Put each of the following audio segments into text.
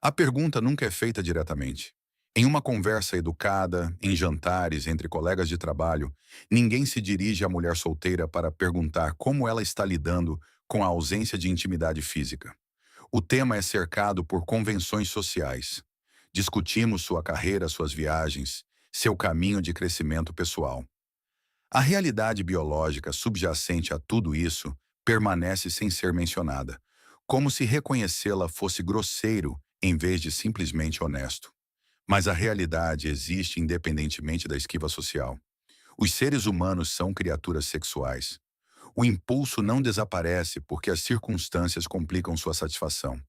A pergunta nunca é feita diretamente. Em uma conversa educada, em jantares, entre colegas de trabalho, ninguém se dirige à mulher solteira para perguntar como ela está lidando com a ausência de intimidade física. O tema é cercado por convenções sociais. Discutimos sua carreira, suas viagens, seu caminho de crescimento pessoal. A realidade biológica subjacente a tudo isso permanece sem ser mencionada, como se reconhecê-la fosse grosseiro em vez de simplesmente honesto. Mas a realidade existe independentemente da esquiva social. Os seres humanos são criaturas sexuais. O impulso não desaparece porque as circunstâncias complicam sua satisfação.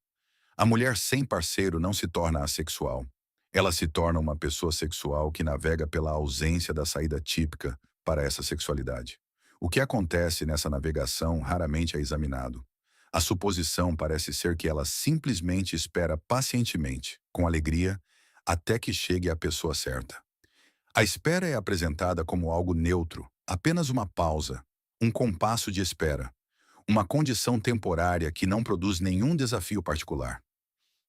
A mulher sem parceiro não se torna assexual. Ela se torna uma pessoa sexual que navega pela ausência da saída típica para essa sexualidade. O que acontece nessa navegação raramente é examinado. A suposição parece ser que ela simplesmente espera pacientemente, com alegria, até que chegue a pessoa certa. A espera é apresentada como algo neutro, apenas uma pausa, um compasso de espera, uma condição temporária que não produz nenhum desafio particular.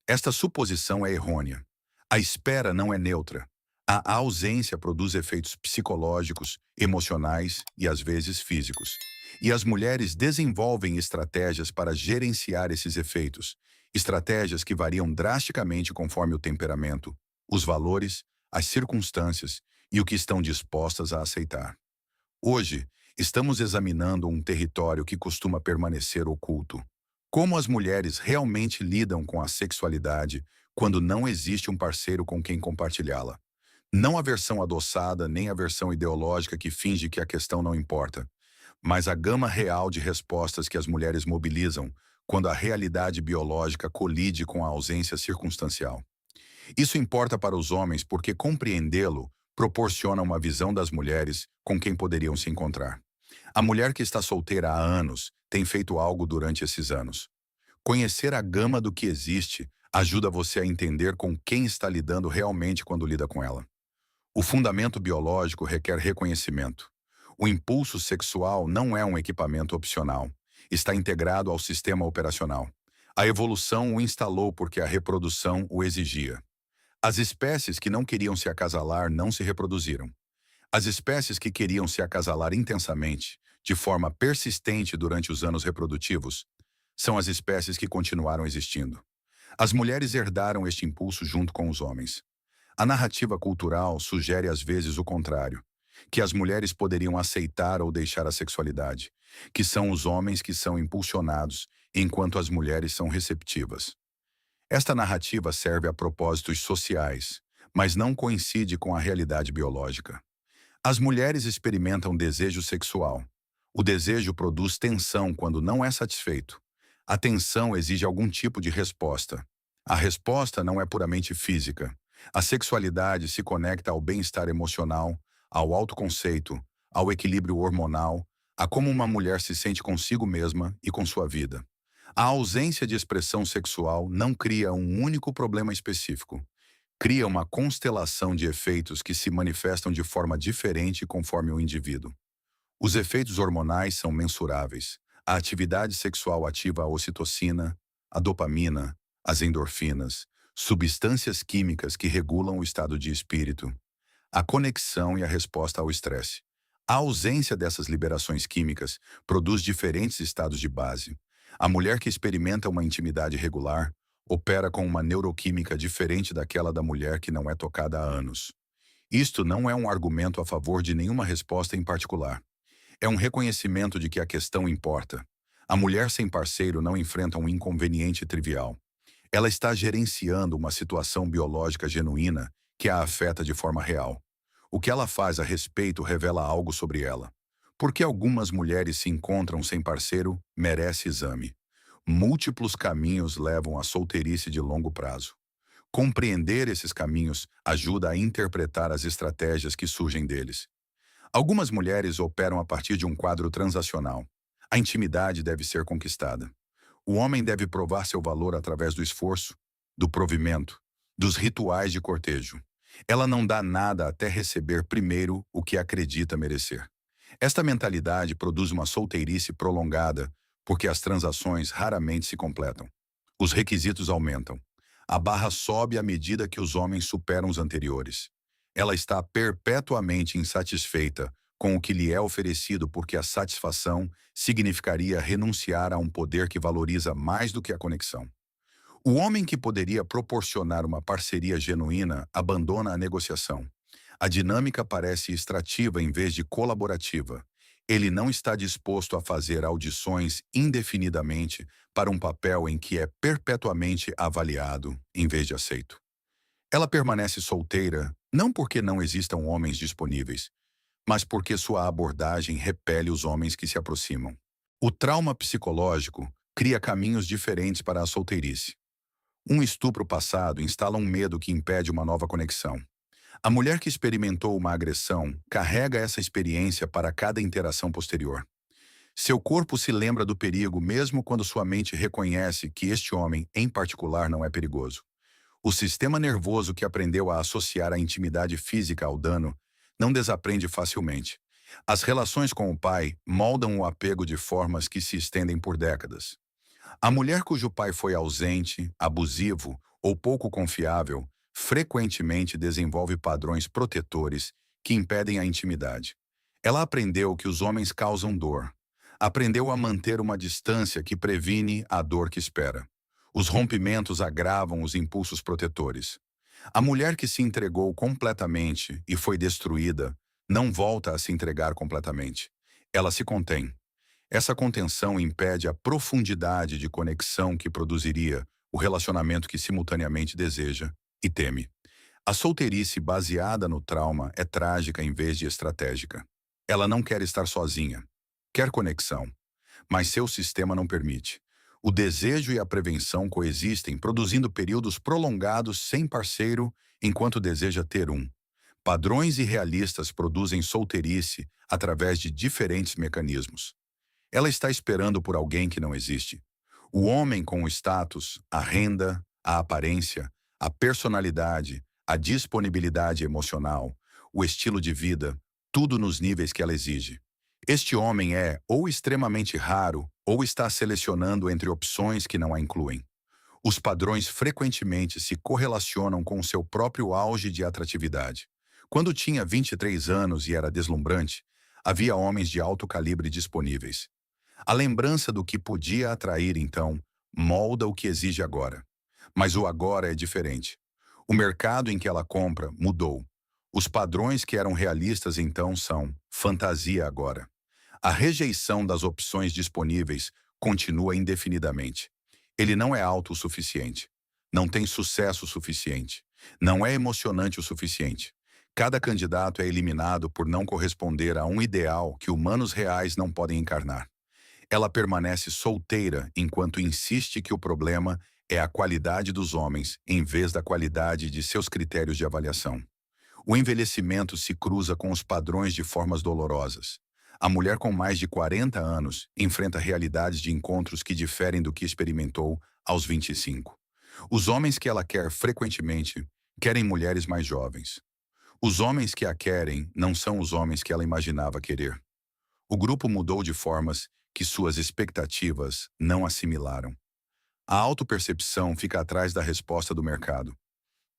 Esta suposição é errônea. A espera não é neutra. A ausência produz efeitos psicológicos, emocionais e às vezes físicos. E as mulheres desenvolvem estratégias para gerenciar esses efeitos, estratégias que variam drasticamente conforme o temperamento, os valores, as circunstâncias e o que estão dispostas a aceitar. Hoje, estamos examinando um território que costuma permanecer oculto. Como as mulheres realmente lidam com a sexualidade quando não existe um parceiro com quem compartilhá-la. Não a versão adoçada, nem a versão ideológica que finge que a questão não importa, mas a gama real de respostas que as mulheres mobilizam quando a realidade biológica colide com a ausência circunstancial. Isso importa para os homens porque compreendê-lo proporciona uma visão das mulheres com quem poderiam se encontrar. A mulher que está solteira há anos tem feito algo durante esses anos. Conhecer a gama do que existe ajuda você a entender com quem está lidando realmente quando lida com ela. O fundamento biológico requer reconhecimento. O impulso sexual não é um equipamento opcional. Está integrado ao sistema operacional. A evolução o instalou porque a reprodução o exigia. As espécies que não queriam se acasalar não se reproduziram. As espécies que queriam se acasalar intensamente, de forma persistente durante os anos reprodutivos, são as espécies que continuaram existindo. As mulheres herdaram este impulso junto com os homens. A narrativa cultural sugere às vezes o contrário, que as mulheres poderiam aceitar ou deixar a sexualidade, que são os homens que são impulsionados, enquanto as mulheres são receptivas. Esta narrativa serve a propósitos sociais, mas não coincide com a realidade biológica. As mulheres experimentam desejo sexual. O desejo produz tensão quando não é satisfeito. A tensão exige algum tipo de resposta. A resposta não é puramente física. A sexualidade se conecta ao bem-estar emocional, ao autoconceito, ao equilíbrio hormonal, a como uma mulher se sente consigo mesma e com sua vida. A ausência de expressão sexual não cria um único problema específico. Cria uma constelação de efeitos que se manifestam de forma diferente conforme o indivíduo. Os efeitos hormonais são mensuráveis. A atividade sexual ativa a ocitocina, a dopamina, as endorfinas, substâncias químicas que regulam o estado de espírito, a conexão e a resposta ao estresse. A ausência dessas liberações químicas produz diferentes estados de base. A mulher que experimenta uma intimidade regular opera com uma neuroquímica diferente daquela da mulher que não é tocada há anos. Isto não é um argumento a favor de nenhuma resposta em particular. É um reconhecimento de que a questão importa. A mulher sem parceiro não enfrenta um inconveniente trivial. Ela está gerenciando uma situação biológica genuína que a afeta de forma real. O que ela faz a respeito revela algo sobre ela. Porque algumas mulheres se encontram sem parceiro, merece exame. Múltiplos caminhos levam à solteirice de longo prazo. Compreender esses caminhos ajuda a interpretar as estratégias que surgem deles. Algumas mulheres operam a partir de um quadro transacional. A intimidade deve ser conquistada. O homem deve provar seu valor através do esforço, do provimento, dos rituais de cortejo. Ela não dá nada até receber primeiro o que acredita merecer. Esta mentalidade produz uma solteirice prolongada, porque as transações raramente se completam. Os requisitos aumentam. A barra sobe à medida que os homens superam os anteriores. Ela está perpetuamente insatisfeita com o que lhe é oferecido porque a satisfação significaria renunciar a um poder que valoriza mais do que a conexão. O homem que poderia proporcionar uma parceria genuína abandona a negociação. A dinâmica parece extrativa em vez de colaborativa. Ele não está disposto a fazer audições indefinidamente para um papel em que é perpetuamente avaliado, em vez de aceito. Ela permanece solteira não porque não existam homens disponíveis, mas porque sua abordagem repele os homens que se aproximam. O trauma psicológico cria caminhos diferentes para a solteirice. Um estupro passado instala um medo que impede uma nova conexão. A mulher que experimentou uma agressão carrega essa experiência para cada interação posterior. Seu corpo se lembra do perigo mesmo quando sua mente reconhece que este homem, em particular, não é perigoso. O sistema nervoso que aprendeu a associar a intimidade física ao dano não desaprende facilmente. As relações com o pai moldam o apego de formas que se estendem por décadas. A mulher cujo pai foi ausente, abusivo ou pouco confiável frequentemente desenvolve padrões protetores que impedem a intimidade. Ela aprendeu que os homens causam dor. Aprendeu a manter uma distância que previne a dor que espera. Os rompimentos agravam os impulsos protetores. A mulher que se entregou completamente e foi destruída não volta a se entregar completamente. Ela se contém. Essa contenção impede a profundidade de conexão que produziria o relacionamento que simultaneamente deseja e teme. A solteirice baseada no trauma é trágica em vez de estratégica. Ela não quer estar sozinha, quer conexão, mas seu sistema não permite. O desejo e a prevenção coexistem, produzindo períodos prolongados sem parceiro enquanto deseja ter um. Padrões irrealistas produzem solteirice através de diferentes mecanismos. Ela está esperando por alguém que não existe. O homem com o status, a renda, a aparência, a personalidade, a disponibilidade emocional, o estilo de vida, tudo nos níveis que ela exige. Este homem é ou extremamente raro ou está selecionando entre opções que não a incluem. Os padrões frequentemente se correlacionam com o seu próprio auge de atratividade. Quando tinha 23 anos e era deslumbrante, havia homens de alto calibre disponíveis. A lembrança do que podia atrair então molda o que exige agora. Mas o agora é diferente. O mercado em que ela compra mudou. Os padrões que eram realistas então são fantasia agora. A rejeição das opções disponíveis continua indefinidamente. Ele não é alto o suficiente. Não tem sucesso o suficiente. Não é emocionante o suficiente. Cada candidato é eliminado por não corresponder a um ideal que humanos reais não podem encarnar. Ela permanece solteira enquanto insiste que o problema é a qualidade dos homens em vez da qualidade de seus critérios de avaliação. O envelhecimento se cruza com os padrões de formas dolorosas. A mulher com mais de 40 anos enfrenta realidades de encontros que diferem do que experimentou aos 25. Os homens que ela quer frequentemente querem mulheres mais jovens. Os homens que a querem não são os homens que ela imaginava querer. O grupo mudou de formas que suas expectativas não assimilaram. A autopercepção fica atrás da resposta do mercado.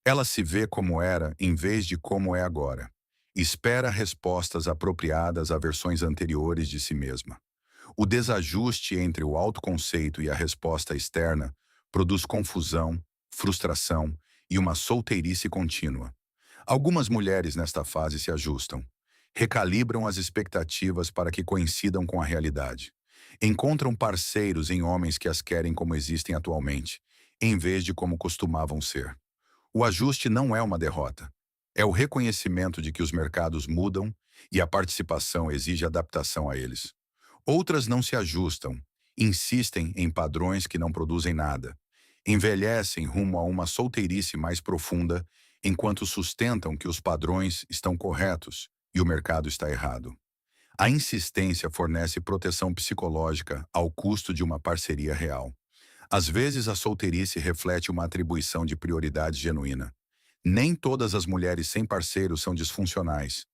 Ela se vê como era em vez de como é agora. Espera respostas apropriadas a versões anteriores de si mesma. O desajuste entre o autoconceito e a resposta externa produz confusão, frustração e uma solteirice contínua. Algumas mulheres nesta fase se ajustam. Recalibram as expectativas para que coincidam com a realidade. Encontram parceiros em homens que as querem como existem atualmente, em vez de como costumavam ser. O ajuste não é uma derrota. É o reconhecimento de que os mercados mudam e a participação exige adaptação a eles. Outras não se ajustam, insistem em padrões que não produzem nada, envelhecem rumo a uma solteirice mais profunda, enquanto sustentam que os padrões estão corretos e o mercado está errado. A insistência fornece proteção psicológica ao custo de uma parceria real. Às vezes, a solteirice reflete uma atribuição de prioridade genuína. Nem todas as mulheres sem parceiro são disfuncionais.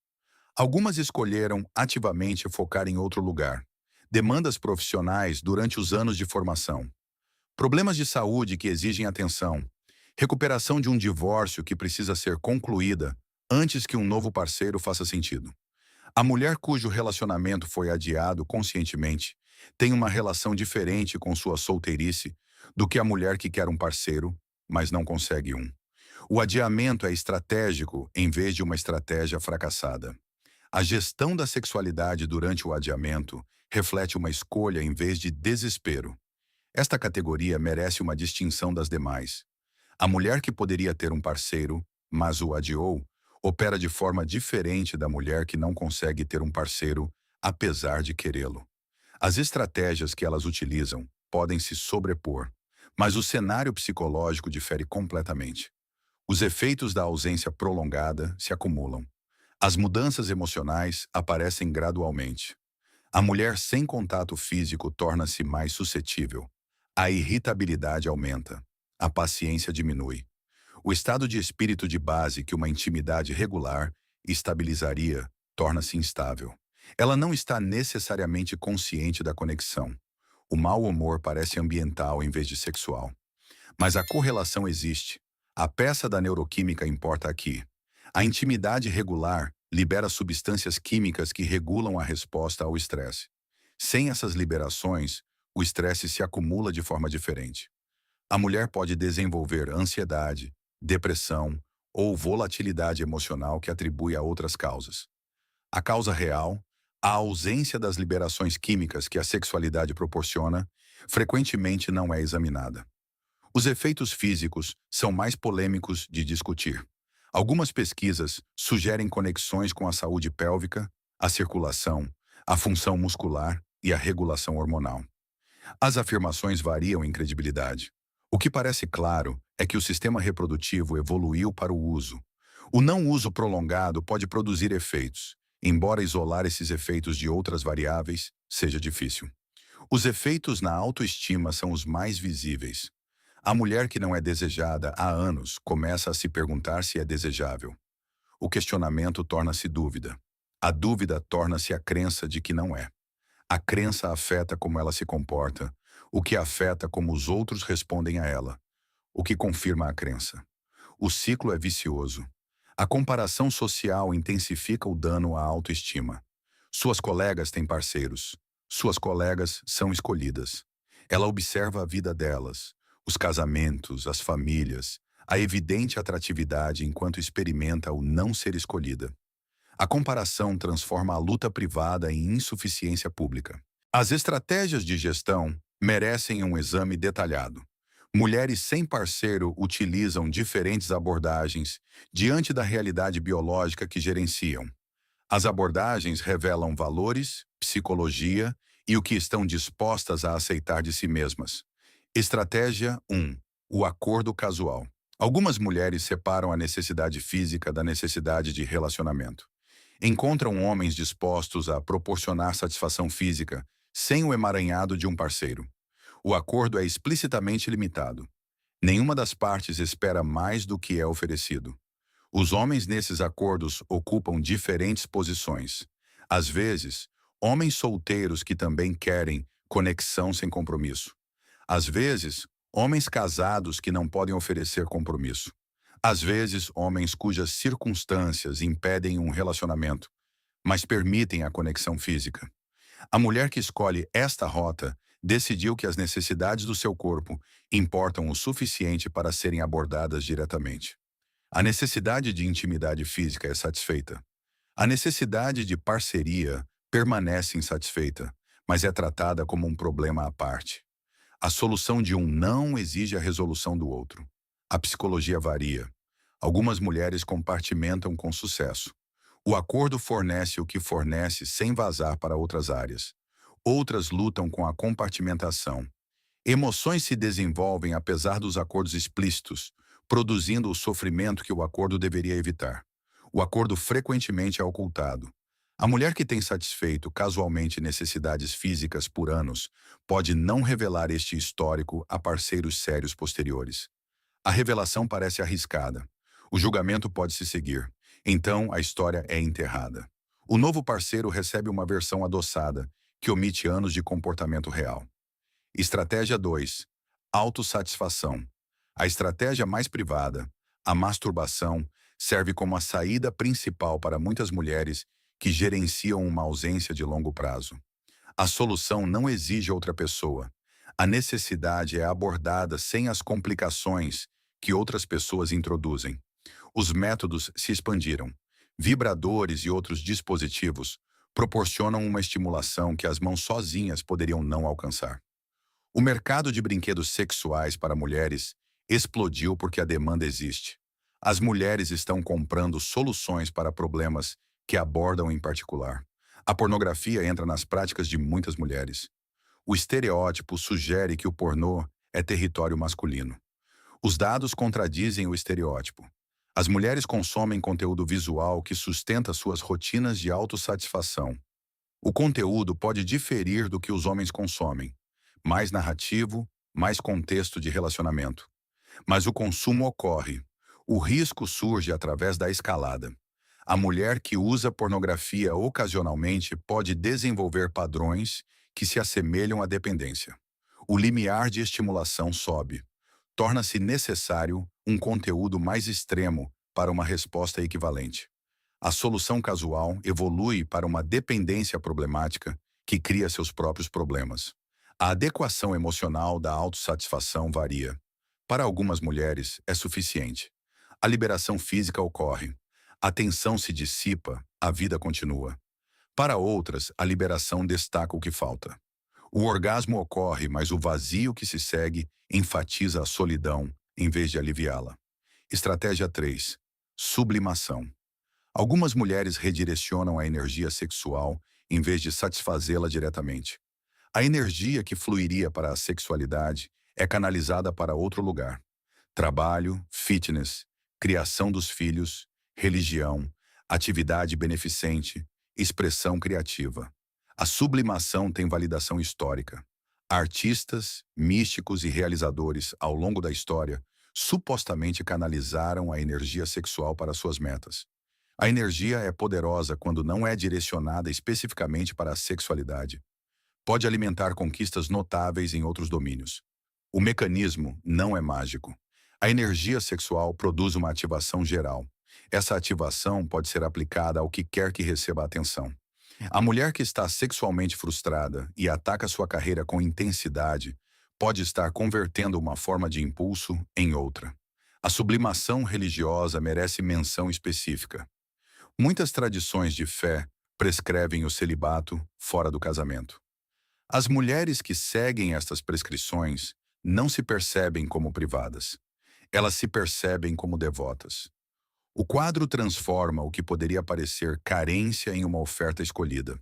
Algumas escolheram ativamente focar em outro lugar. Demandas profissionais durante os anos de formação. Problemas de saúde que exigem atenção. Recuperação de um divórcio que precisa ser concluída antes que um novo parceiro faça sentido. A mulher cujo relacionamento foi adiado conscientemente tem uma relação diferente com sua solteirice do que a mulher que quer um parceiro, mas não consegue um. O adiamento é estratégico em vez de uma estratégia fracassada. A gestão da sexualidade durante o adiamento reflete uma escolha em vez de desespero. Esta categoria merece uma distinção das demais. A mulher que poderia ter um parceiro, mas o adiou, opera de forma diferente da mulher que não consegue ter um parceiro, apesar de querê-lo. As estratégias que elas utilizam podem se sobrepor, mas o cenário psicológico difere completamente. Os efeitos da ausência prolongada se acumulam. As mudanças emocionais aparecem gradualmente. A mulher sem contato físico torna-se mais suscetível. A irritabilidade aumenta. A paciência diminui. O estado de espírito de base que uma intimidade regular estabilizaria torna-se instável. Ela não está necessariamente consciente da conexão. O mau humor parece ambiental em vez de sexual. Mas a correlação existe. A peça da neuroquímica importa aqui. A intimidade regular libera substâncias químicas que regulam a resposta ao estresse. Sem essas liberações, o estresse se acumula de forma diferente. A mulher pode desenvolver ansiedade, depressão ou volatilidade emocional que atribui a outras causas. A causa real, a ausência das liberações químicas que a sexualidade proporciona, frequentemente não é examinada. Os efeitos físicos são mais polêmicos de discutir. Algumas pesquisas sugerem conexões com a saúde pélvica, a circulação, a função muscular e a regulação hormonal. As afirmações variam em credibilidade. O que parece claro é que o sistema reprodutivo evoluiu para o uso. O não uso prolongado pode produzir efeitos, embora isolar esses efeitos de outras variáveis seja difícil. Os efeitos na autoestima são os mais visíveis. A mulher que não é desejada há anos começa a se perguntar se é desejável. O questionamento torna-se dúvida. A dúvida torna-se a crença de que não é. A crença afeta como ela se comporta, o que afeta como os outros respondem a ela, o que confirma a crença. O ciclo é vicioso. A comparação social intensifica o dano à autoestima. Suas colegas têm parceiros. Suas colegas são escolhidas. Ela observa a vida delas, os casamentos, as famílias, a evidente atratividade enquanto experimenta o não ser escolhida. A comparação transforma a luta privada em insuficiência pública. As estratégias de gestão merecem um exame detalhado. Mulheres sem parceiro utilizam diferentes abordagens diante da realidade biológica que gerenciam. As abordagens revelam valores, psicologia e o que estão dispostas a aceitar de si mesmas. Estratégia 1. O acordo casual. Algumas mulheres separam a necessidade física da necessidade de relacionamento. Encontram homens dispostos a proporcionar satisfação física sem o emaranhado de um parceiro. O acordo é explicitamente limitado. Nenhuma das partes espera mais do que é oferecido. Os homens nesses acordos ocupam diferentes posições. Às vezes, homens solteiros que também querem conexão sem compromisso. Às vezes, homens casados que não podem oferecer compromisso. Às vezes, homens cujas circunstâncias impedem um relacionamento, mas permitem a conexão física. A mulher que escolhe esta rota decidiu que as necessidades do seu corpo importam o suficiente para serem abordadas diretamente. A necessidade de intimidade física é satisfeita. A necessidade de parceria permanece insatisfeita, mas é tratada como um problema à parte. A solução de um não exige a resolução do outro. A psicologia varia. Algumas mulheres compartimentam com sucesso. O acordo fornece o que fornece sem vazar para outras áreas. Outras lutam com a compartimentação. Emoções se desenvolvem apesar dos acordos explícitos, produzindo o sofrimento que o acordo deveria evitar. O acordo frequentemente é ocultado. A mulher que tem satisfeito casualmente necessidades físicas por anos pode não revelar este histórico a parceiros sérios posteriores. A revelação parece arriscada. O julgamento pode se seguir. Então, a história é enterrada. O novo parceiro recebe uma versão adoçada, que omite anos de comportamento real. Estratégia 2. Autossatisfação. A estratégia mais privada, a masturbação, serve como a saída principal para muitas mulheres que gerenciam uma ausência de longo prazo. A solução não exige outra pessoa. A necessidade é abordada sem as complicações que outras pessoas introduzem. Os métodos se expandiram. Vibradores e outros dispositivos proporcionam uma estimulação que as mãos sozinhas poderiam não alcançar. O mercado de brinquedos sexuais para mulheres explodiu porque a demanda existe. As mulheres estão comprando soluções para problemas que abordam em particular. A pornografia entra nas práticas de muitas mulheres. O estereótipo sugere que o pornô é território masculino. Os dados contradizem o estereótipo. As mulheres consomem conteúdo visual que sustenta suas rotinas de autossatisfação. O conteúdo pode diferir do que os homens consomem. Mais narrativo, mais contexto de relacionamento. Mas o consumo ocorre. O risco surge através da escalada. A mulher que usa pornografia ocasionalmente pode desenvolver padrões que se assemelham à dependência. O limiar de estimulação sobe. Torna-se necessário um conteúdo mais extremo para uma resposta equivalente. A solução casual evolui para uma dependência problemática que cria seus próprios problemas. A adequação emocional da autossatisfação varia. Para algumas mulheres, é suficiente. A liberação física ocorre. A tensão se dissipa, a vida continua. Para outras, a liberação destaca o que falta. O orgasmo ocorre, mas o vazio que se segue enfatiza a solidão, em vez de aliviá-la. Estratégia 3. Sublimação. Algumas mulheres redirecionam a energia sexual em vez de satisfazê-la diretamente. A energia que fluiria para a sexualidade é canalizada para outro lugar. Trabalho, fitness, criação dos filhos, religião, atividade beneficente, expressão criativa. A sublimação tem validação histórica. Artistas, místicos e realizadores, ao longo da história, supostamente canalizaram a energia sexual para suas metas. A energia é poderosa quando não é direcionada especificamente para a sexualidade. Pode alimentar conquistas notáveis em outros domínios. O mecanismo não é mágico. A energia sexual produz uma ativação geral. Essa ativação pode ser aplicada ao que quer que receba atenção. A mulher que está sexualmente frustrada e ataca sua carreira com intensidade pode estar convertendo uma forma de impulso em outra. A sublimação religiosa merece menção específica. Muitas tradições de fé prescrevem o celibato fora do casamento. As mulheres que seguem estas prescrições não se percebem como privadas. Elas se percebem como devotas. O quadro transforma o que poderia parecer carência em uma oferta escolhida.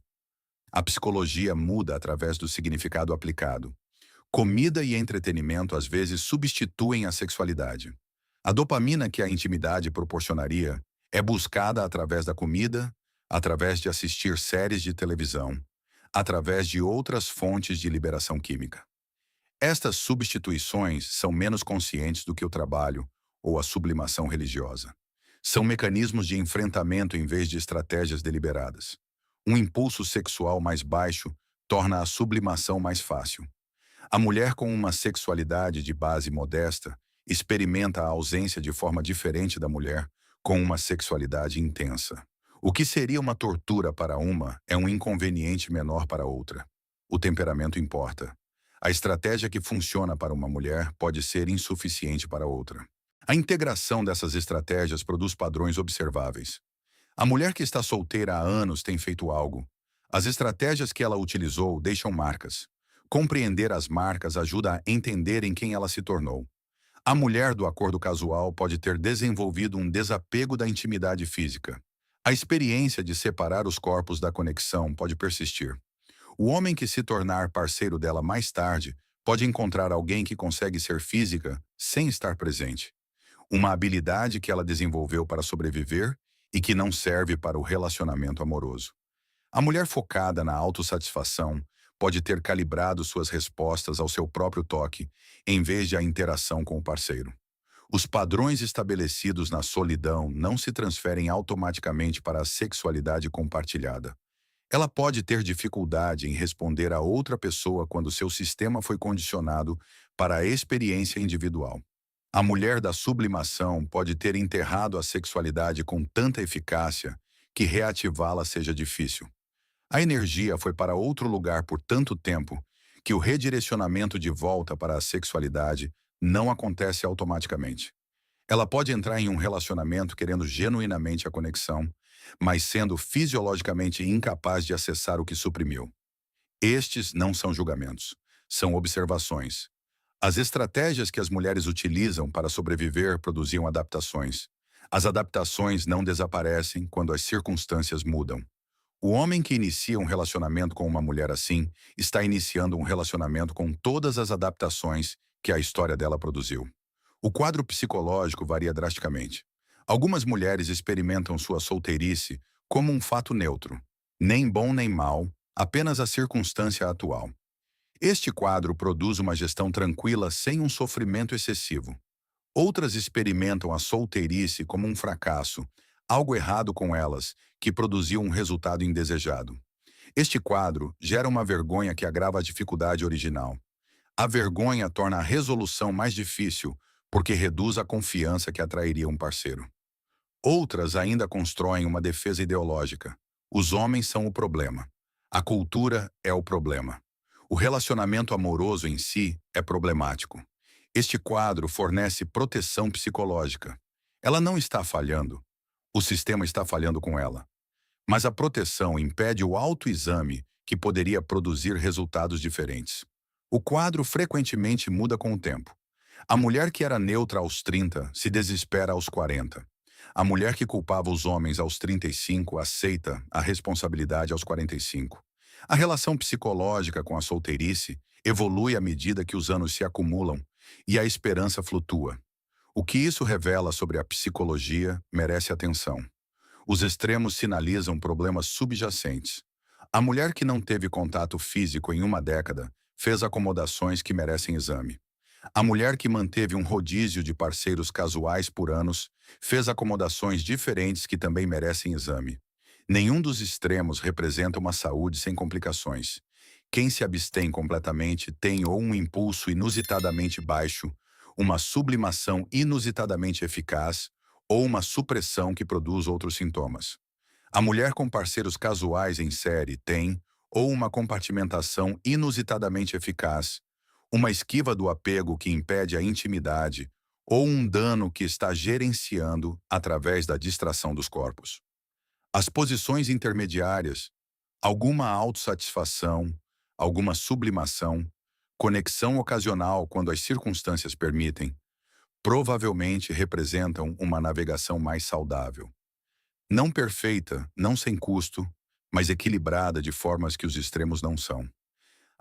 A psicologia muda através do significado aplicado. Comida e entretenimento às vezes substituem a sexualidade. A dopamina que a intimidade proporcionaria é buscada através da comida, através de assistir séries de televisão, através de outras fontes de liberação química. Estas substituições são menos conscientes do que o trabalho ou a sublimação religiosa. São mecanismos de enfrentamento em vez de estratégias deliberadas. Um impulso sexual mais baixo torna a sublimação mais fácil. A mulher com uma sexualidade de base modesta experimenta a ausência de forma diferente da mulher com uma sexualidade intensa. O que seria uma tortura para uma é um inconveniente menor para outra. O temperamento importa. A estratégia que funciona para uma mulher pode ser insuficiente para outra. A integração dessas estratégias produz padrões observáveis. A mulher que está solteira há anos tem feito algo. As estratégias que ela utilizou deixam marcas. Compreender as marcas ajuda a entender em quem ela se tornou. A mulher do acordo casual pode ter desenvolvido um desapego da intimidade física. A experiência de separar os corpos da conexão pode persistir. O homem que se tornar parceiro dela mais tarde pode encontrar alguém que consegue ser física sem estar presente. Uma habilidade que ela desenvolveu para sobreviver e que não serve para o relacionamento amoroso. A mulher focada na autossatisfação pode ter calibrado suas respostas ao seu próprio toque, em vez de a interação com o parceiro. Os padrões estabelecidos na solidão não se transferem automaticamente para a sexualidade compartilhada. Ela pode ter dificuldade em responder a outra pessoa quando seu sistema foi condicionado para a experiência individual. A mulher da sublimação pode ter enterrado a sexualidade com tanta eficácia que reativá-la seja difícil. A energia foi para outro lugar por tanto tempo que o redirecionamento de volta para a sexualidade não acontece automaticamente. Ela pode entrar em um relacionamento querendo genuinamente a conexão, mas sendo fisiologicamente incapaz de acessar o que suprimiu. Estes não são julgamentos, são observações. As estratégias que as mulheres utilizam para sobreviver produziam adaptações. As adaptações não desaparecem quando as circunstâncias mudam. O homem que inicia um relacionamento com uma mulher assim está iniciando um relacionamento com todas as adaptações que a história dela produziu. O quadro psicológico varia drasticamente. Algumas mulheres experimentam sua solteirice como um fato neutro, nem bom nem mal, apenas a circunstância atual. Este quadro produz uma gestão tranquila sem um sofrimento excessivo. Outras experimentam a solteirice como um fracasso, algo errado com elas, que produziu um resultado indesejado. Este quadro gera uma vergonha que agrava a dificuldade original. A vergonha torna a resolução mais difícil, porque reduz a confiança que atrairia um parceiro. Outras ainda constroem uma defesa ideológica. Os homens são o problema. A cultura é o problema. O relacionamento amoroso em si é problemático. Este quadro fornece proteção psicológica. Ela não está falhando. O sistema está falhando com ela. Mas a proteção impede o autoexame que poderia produzir resultados diferentes. O quadro frequentemente muda com o tempo. A mulher que era neutra aos 30 se desespera aos 40. A mulher que culpava os homens aos 35 aceita a responsabilidade aos 45. A relação psicológica com a solteirice evolui à medida que os anos se acumulam e a esperança flutua. O que isso revela sobre a psicologia merece atenção. Os extremos sinalizam problemas subjacentes. A mulher que não teve contato físico em uma década fez acomodações que merecem exame. A mulher que manteve um rodízio de parceiros casuais por anos fez acomodações diferentes que também merecem exame. Nenhum dos extremos representa uma saúde sem complicações. Quem se abstém completamente tem ou um impulso inusitadamente baixo, uma sublimação inusitadamente eficaz, ou uma supressão que produz outros sintomas. A mulher com parceiros casuais em série tem ou uma compartimentação inusitadamente eficaz, uma esquiva do apego que impede a intimidade, ou um dano que está gerenciando através da distração dos corpos. As posições intermediárias, alguma autossatisfação, alguma sublimação, conexão ocasional quando as circunstâncias permitem, provavelmente representam uma navegação mais saudável. Não perfeita, não sem custo, mas equilibrada de formas que os extremos não são.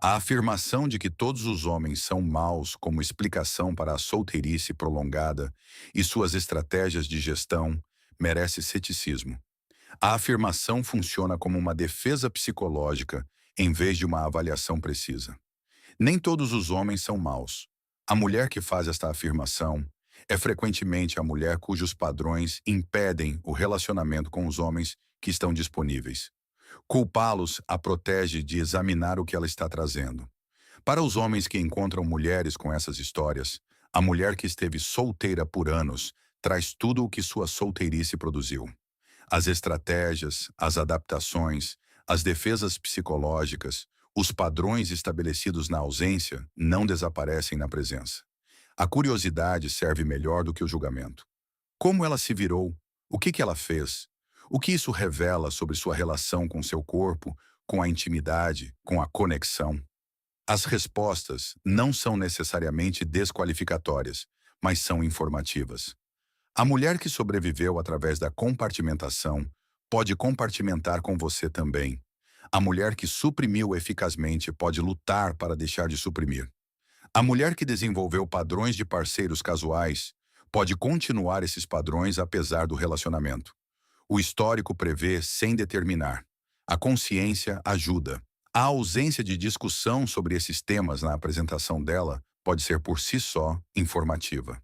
A afirmação de que todos os homens são maus como explicação para a solteirice prolongada e suas estratégias de gestão merece ceticismo. A afirmação funciona como uma defesa psicológica em vez de uma avaliação precisa. Nem todos os homens são maus. A mulher que faz esta afirmação é frequentemente a mulher cujos padrões impedem o relacionamento com os homens que estão disponíveis. Culpá-los a protege de examinar o que ela está trazendo. Para os homens que encontram mulheres com essas histórias, a mulher que esteve solteira por anos traz tudo o que sua solteirice produziu. As estratégias, as adaptações, as defesas psicológicas, os padrões estabelecidos na ausência não desaparecem na presença. A curiosidade serve melhor do que o julgamento. Como ela se virou? O que ela fez? O que isso revela sobre sua relação com seu corpo, com a intimidade, com a conexão? As respostas não são necessariamente desqualificatórias, mas são informativas. A mulher que sobreviveu através da compartimentação pode compartimentar com você também. A mulher que suprimiu eficazmente pode lutar para deixar de suprimir. A mulher que desenvolveu padrões de parceiros casuais pode continuar esses padrões apesar do relacionamento. O histórico prevê sem determinar. A consciência ajuda. A ausência de discussão sobre esses temas na apresentação dela pode ser por si só informativa.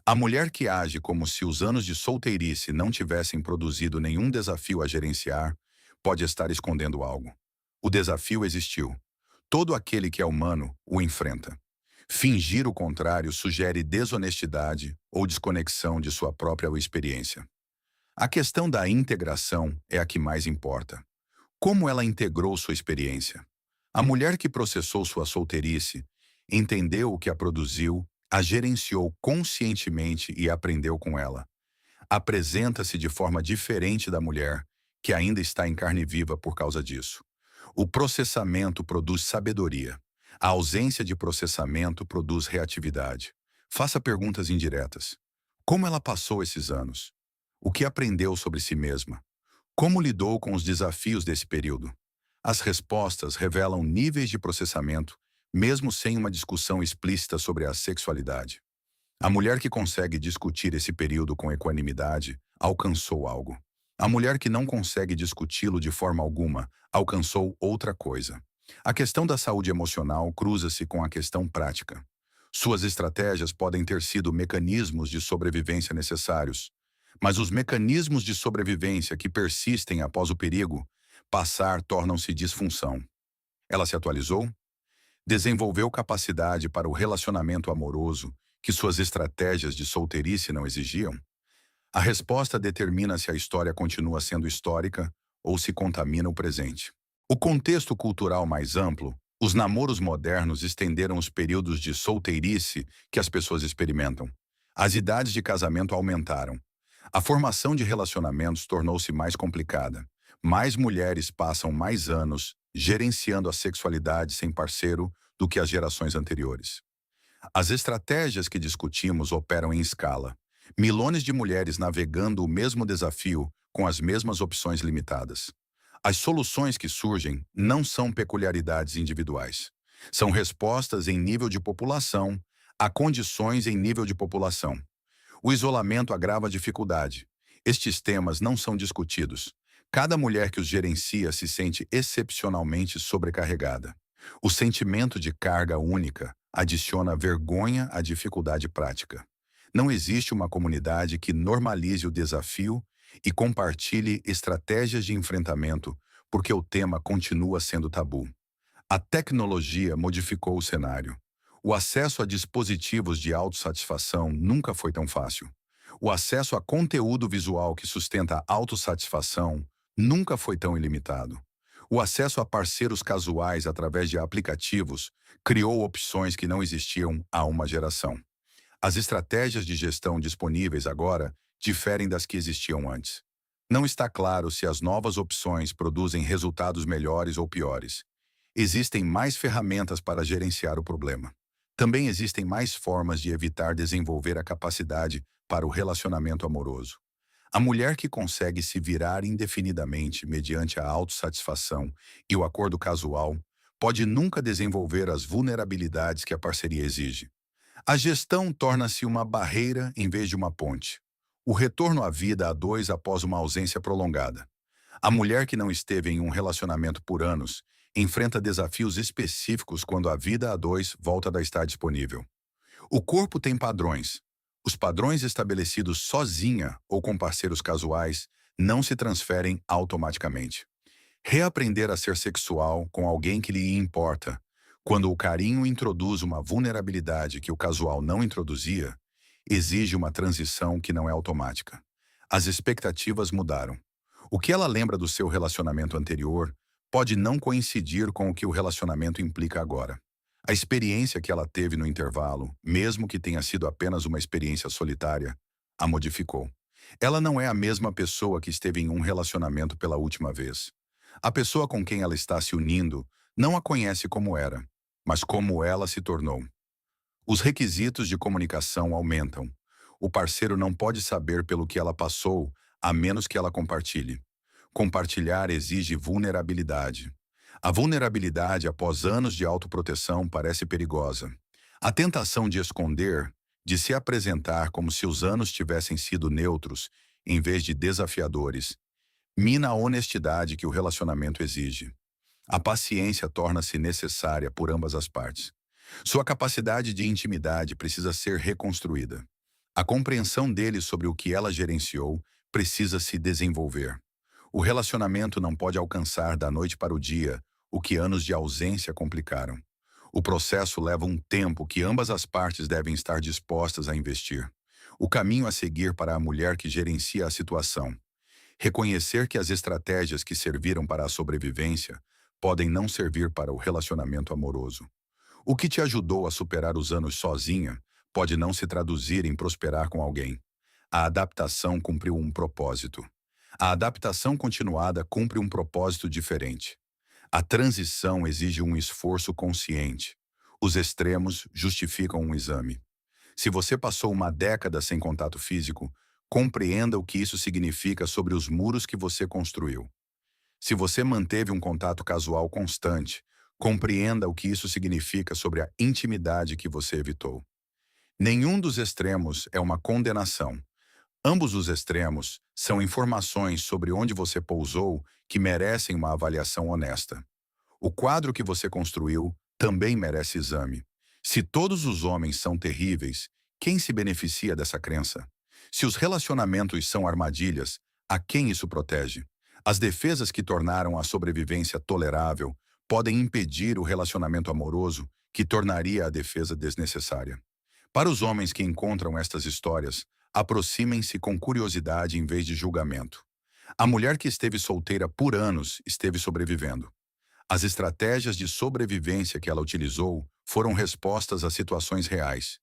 A mulher que age como se os anos de solteirice não tivessem produzido nenhum desafio a gerenciar pode estar escondendo algo. O desafio existiu. Todo aquele que é humano o enfrenta. Fingir o contrário sugere desonestidade ou desconexão de sua própria experiência. A questão da integração é a que mais importa. Como ela integrou sua experiência? A mulher que processou sua solteirice, entendeu o que a produziu, a gerenciou conscientemente e aprendeu com ela. Apresenta-se de forma diferente da mulher, que ainda está em carne viva por causa disso. O processamento produz sabedoria. A ausência de processamento produz reatividade. Faça perguntas indiretas. Como ela passou esses anos? O que aprendeu sobre si mesma? Como lidou com os desafios desse período? As respostas revelam níveis de processamento, mesmo sem uma discussão explícita sobre a sexualidade. A mulher que consegue discutir esse período com equanimidade alcançou algo. A mulher que não consegue discuti-lo de forma alguma alcançou outra coisa. A questão da saúde emocional cruza-se com a questão prática. Suas estratégias podem ter sido mecanismos de sobrevivência necessários, mas os mecanismos de sobrevivência que persistem após o perigo passar tornam-se disfunção. Ela se atualizou? Desenvolveu capacidade para o relacionamento amoroso que suas estratégias de solteirice não exigiam? A resposta determina se a história continua sendo histórica ou se contamina o presente. O contexto cultural mais amplo, os namoros modernos estenderam os períodos de solteirice que as pessoas experimentam. As idades de casamento aumentaram. A formação de relacionamentos tornou-se mais complicada. Mais mulheres passam mais anos gerenciando a sexualidade sem parceiro do que as gerações anteriores. As estratégias que discutimos operam em escala. Milhões de mulheres navegando o mesmo desafio com as mesmas opções limitadas. As soluções que surgem não são peculiaridades individuais. São respostas em nível de população a condições em nível de população. O isolamento agrava a dificuldade. Estes temas não são discutidos. Cada mulher que os gerencia se sente excepcionalmente sobrecarregada. O sentimento de carga única adiciona vergonha à dificuldade prática. Não existe uma comunidade que normalize o desafio e compartilhe estratégias de enfrentamento, porque o tema continua sendo tabu. A tecnologia modificou o cenário. O acesso a dispositivos de autossatisfação nunca foi tão fácil. O acesso a conteúdo visual que sustenta a autossatisfação nunca foi tão ilimitado. O acesso a parceiros casuais através de aplicativos criou opções que não existiam há uma geração. As estratégias de gestão disponíveis agora diferem das que existiam antes. Não está claro se as novas opções produzem resultados melhores ou piores. Existem mais ferramentas para gerenciar o problema. Também existem mais formas de evitar desenvolver a capacidade para o relacionamento amoroso. A mulher que consegue se virar indefinidamente mediante a autossatisfação e o acordo casual pode nunca desenvolver as vulnerabilidades que a parceria exige. A gestão torna-se uma barreira em vez de uma ponte. O retorno à vida a dois após uma ausência prolongada. A mulher que não esteve em um relacionamento por anos enfrenta desafios específicos quando a vida a dois volta a estar disponível. O corpo tem padrões. Os padrões estabelecidos sozinha ou com parceiros casuais não se transferem automaticamente. Reaprender a ser sexual com alguém que lhe importa, quando o carinho introduz uma vulnerabilidade que o casual não introduzia, exige uma transição que não é automática. As expectativas mudaram. O que ela lembra do seu relacionamento anterior pode não coincidir com o que o relacionamento implica agora. A experiência que ela teve no intervalo, mesmo que tenha sido apenas uma experiência solitária, a modificou. Ela não é a mesma pessoa que esteve em um relacionamento pela última vez. A pessoa com quem ela está se unindo não a conhece como era, mas como ela se tornou. Os requisitos de comunicação aumentam. O parceiro não pode saber pelo que ela passou, a menos que ela compartilhe. Compartilhar exige vulnerabilidade. A vulnerabilidade após anos de autoproteção parece perigosa. A tentação de esconder, de se apresentar como se os anos tivessem sido neutros, em vez de desafiadores, mina a honestidade que o relacionamento exige. A paciência torna-se necessária por ambas as partes. Sua capacidade de intimidade precisa ser reconstruída. A compreensão dele sobre o que ela gerenciou precisa se desenvolver. O relacionamento não pode alcançar da noite para o dia o que anos de ausência complicaram. O processo leva um tempo que ambas as partes devem estar dispostas a investir. O caminho a seguir para a mulher que gerencia a situação: reconhecer que as estratégias que serviram para a sobrevivência podem não servir para o relacionamento amoroso. O que te ajudou a superar os anos sozinha pode não se traduzir em prosperar com alguém. A adaptação cumpriu um propósito. A adaptação continuada cumpre um propósito diferente. A transição exige um esforço consciente. Os extremos justificam um exame. Se você passou uma década sem contato físico, compreenda o que isso significa sobre os muros que você construiu. Se você manteve um contato casual constante, compreenda o que isso significa sobre a intimidade que você evitou. Nenhum dos extremos é uma condenação. Ambos os extremos são informações sobre onde você pousou que merecem uma avaliação honesta. O quadro que você construiu também merece exame. Se todos os homens são terríveis, quem se beneficia dessa crença? Se os relacionamentos são armadilhas, a quem isso protege? As defesas que tornaram a sobrevivência tolerável podem impedir o relacionamento amoroso, que tornaria a defesa desnecessária. Para os homens que encontram estas histórias, aproximem-se com curiosidade em vez de julgamento. A mulher que esteve solteira por anos esteve sobrevivendo. As estratégias de sobrevivência que ela utilizou foram respostas a situações reais.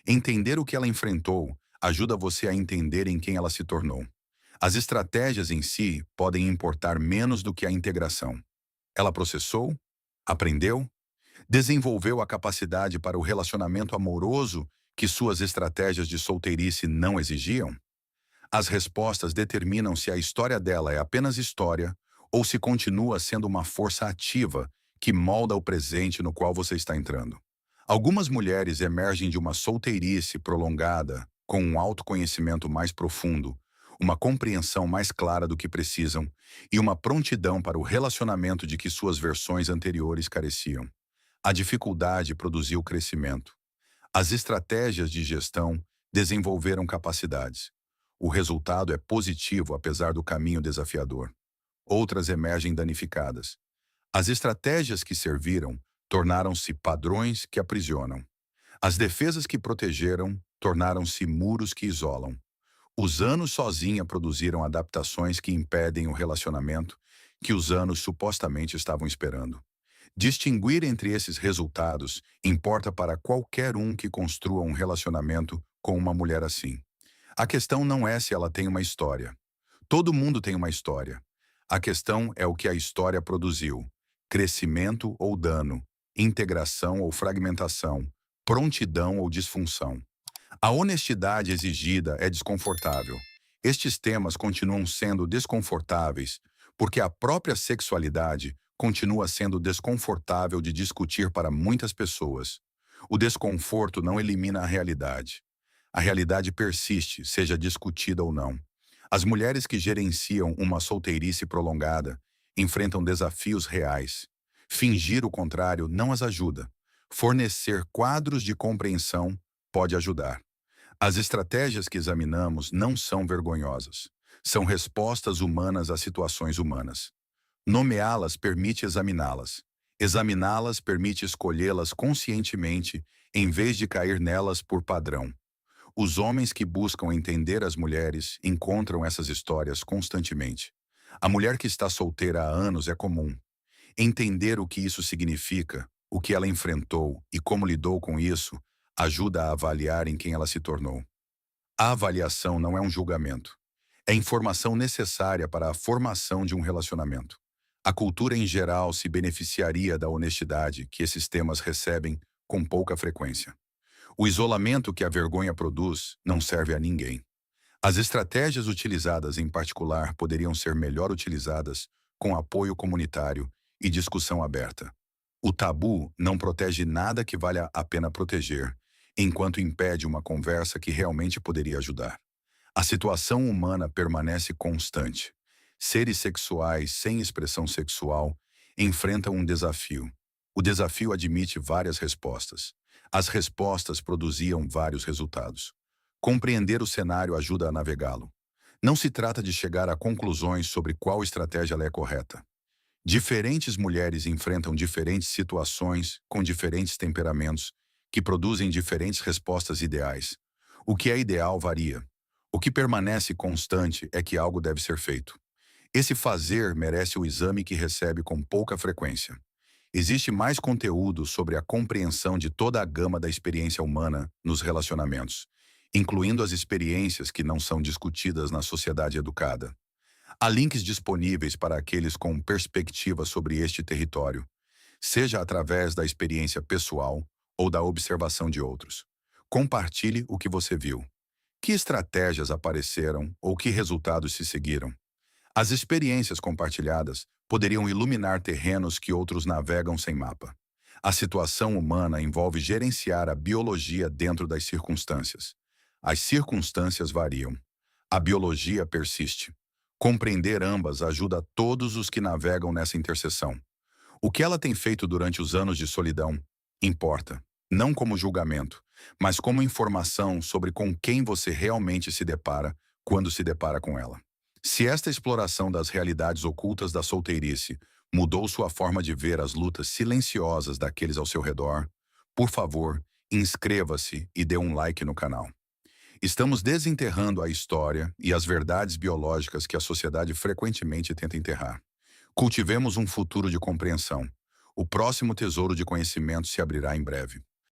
Entender o que ela enfrentou ajuda você a entender em quem ela se tornou. As estratégias em si podem importar menos do que a integração. Ela processou, aprendeu, desenvolveu a capacidade para o relacionamento amoroso que suas estratégias de solteirice não exigiam? As respostas determinam se a história dela é apenas história ou se continua sendo uma força ativa que molda o presente no qual você está entrando. Algumas mulheres emergem de uma solteirice prolongada com um autoconhecimento mais profundo, uma compreensão mais clara do que precisam e uma prontidão para o relacionamento de que suas versões anteriores careciam. A dificuldade produziu crescimento. As estratégias de gestão desenvolveram capacidades. O resultado é positivo apesar do caminho desafiador. Outras emergem danificadas. As estratégias que serviram tornaram-se padrões que aprisionam. As defesas que protegeram tornaram-se muros que isolam. Os anos sozinha produziram adaptações que impedem o relacionamento que os anos supostamente estavam esperando. Distinguir entre esses resultados importa para qualquer um que construa um relacionamento com uma mulher assim. A questão não é se ela tem uma história. Todo mundo tem uma história. A questão é o que a história produziu: crescimento ou dano, integração ou fragmentação, prontidão ou disfunção. A honestidade exigida é desconfortável. Estes temas continuam sendo desconfortáveis porque a própria sexualidade continua sendo desconfortável de discutir para muitas pessoas. O desconforto não elimina a realidade. A realidade persiste, seja discutida ou não. As mulheres que gerenciam uma solteirice prolongada enfrentam desafios reais. Fingir o contrário não as ajuda. Fornecer quadros de compreensão pode ajudar. As estratégias que examinamos não são vergonhosas. São respostas humanas a situações humanas. Nomeá-las permite examiná-las. Examiná-las permite escolhê-las conscientemente em vez de cair nelas por padrão. Os homens que buscam entender as mulheres encontram essas histórias constantemente. A mulher que está solteira há anos é comum. Entender o que isso significa, o que ela enfrentou e como lidou com isso, ajuda a avaliar em quem ela se tornou. A avaliação não é um julgamento. É informação necessária para a formação de um relacionamento. A cultura em geral se beneficiaria da honestidade que esses temas recebem com pouca frequência. O isolamento que a vergonha produz não serve a ninguém. As estratégias utilizadas em particular poderiam ser melhor utilizadas com apoio comunitário e discussão aberta. O tabu não protege nada que valha a pena proteger, enquanto impede uma conversa que realmente poderia ajudar. A situação humana permanece constante. Seres sexuais sem expressão sexual enfrentam um desafio. O desafio admite várias respostas. As respostas produziam vários resultados. Compreender o cenário ajuda a navegá-lo. Não se trata de chegar a conclusões sobre qual estratégia é correta. Diferentes mulheres enfrentam diferentes situações com diferentes temperamentos que produzem diferentes respostas ideais. O que é ideal varia. O que permanece constante é que algo deve ser feito. Esse fazer merece o exame que recebe com pouca frequência. Existe mais conteúdo sobre a compreensão de toda a gama da experiência humana nos relacionamentos, incluindo as experiências que não são discutidas na sociedade educada. Há links disponíveis para aqueles com perspectiva sobre este território, seja através da experiência pessoal ou da observação de outros. Compartilhe o que você viu. Que estratégias apareceram ou que resultados se seguiram? As experiências compartilhadas poderiam iluminar terrenos que outros navegam sem mapa. A situação humana envolve gerenciar a biologia dentro das circunstâncias. As circunstâncias variam. A biologia persiste. Compreender ambas ajuda todos os que navegam nessa interseção. O que ela tem feito durante os anos de solidão importa, não como julgamento, mas como informação sobre com quem você realmente se depara quando se depara com ela. Se esta exploração das realidades ocultas da solteirice mudou sua forma de ver as lutas silenciosas daqueles ao seu redor, por favor, inscreva-se e dê um like no canal. Estamos desenterrando a história e as verdades biológicas que a sociedade frequentemente tenta enterrar. Cultivemos um futuro de compreensão. O próximo tesouro de conhecimento se abrirá em breve.